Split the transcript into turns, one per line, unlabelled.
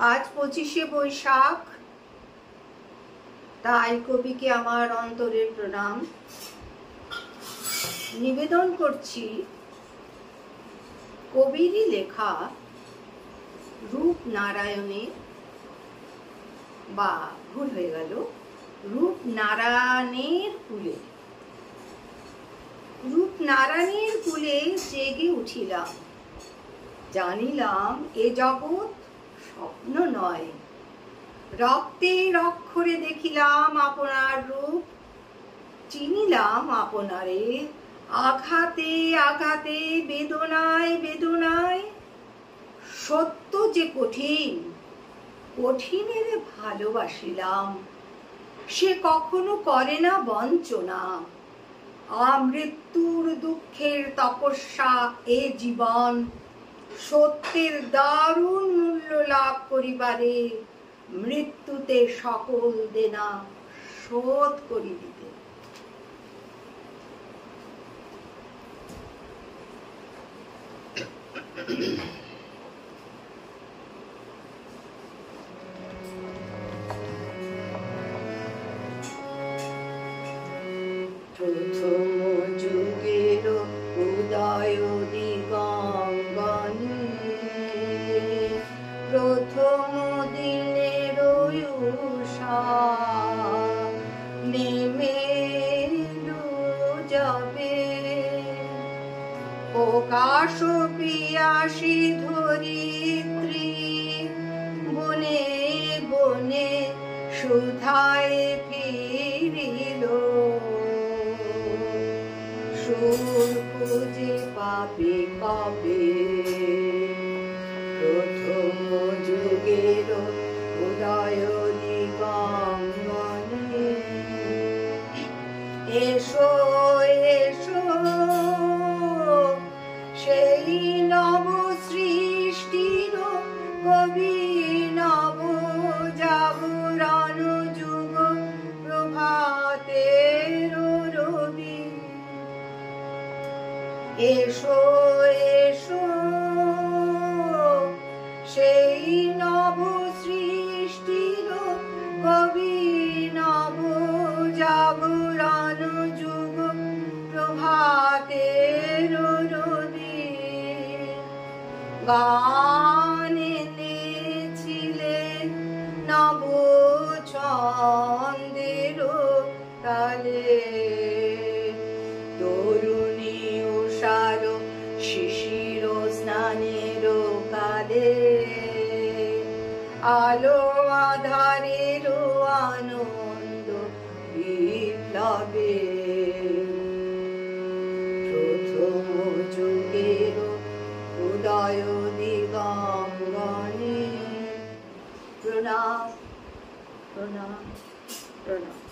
आज 25শে বৈশাখ, তাই কবিকে আমার অন্তরের প্রণাম নিবেদন করছি। কবিরই লেখা রূপনারায়ণের, বা ভুল হয়ে গেল, রূপনারায়ণের কুলে। রূপনারায়ণের কুলে জেগে উঠিলাম, জানিলাম এ জগৎ স্বপ্ন নয়। রক্তের অক্ষরে দেখিলাম আপনার রূপ, চিনিলাম আপনারে আঘাতে আঘাতে, বেদনায় বেদনায়। সত্য যে কঠিন, কঠিনের ভালোবাসিলাম, সে কখনো করে না বঞ্চনা। আমৃত্যুর দুঃখের তপস্যা এ জীবন, সত্যের দারুণ মূল্য লাভ করিবারে, মৃত্যুতে সকল দেনা শোধ করি দিতে। প্রথম যুগের উদয় দিগঙ্গনে, প্রথম দিনের উষা নেমে যাবে। প্রকাশ পিয়াসী ধরিত্রী বনে বনে সুধায় ফিরিল। সুর খুঁজে পাবে কবে প্রথম যুগের উদয় দিগঙ্গনে। এসো এসো সেই নব সৃষ্টির কবি, নব জাগরণ যুগ প্রভাতের রবি। এসো এসো সেই নব সৃষ্টির কবি, নব জাগরণ যুগ প্রভাতের রবি। গান এনেছিলেন নব ছন্দের তালে, তরুণী উষার শিশির স্নানের কালে। আলো আধারের আনন্দ বিপ্লবে, প্রথম যুগের উদয় দিগঙ্গনে। প্রণাম প্রণাম প্রণাম।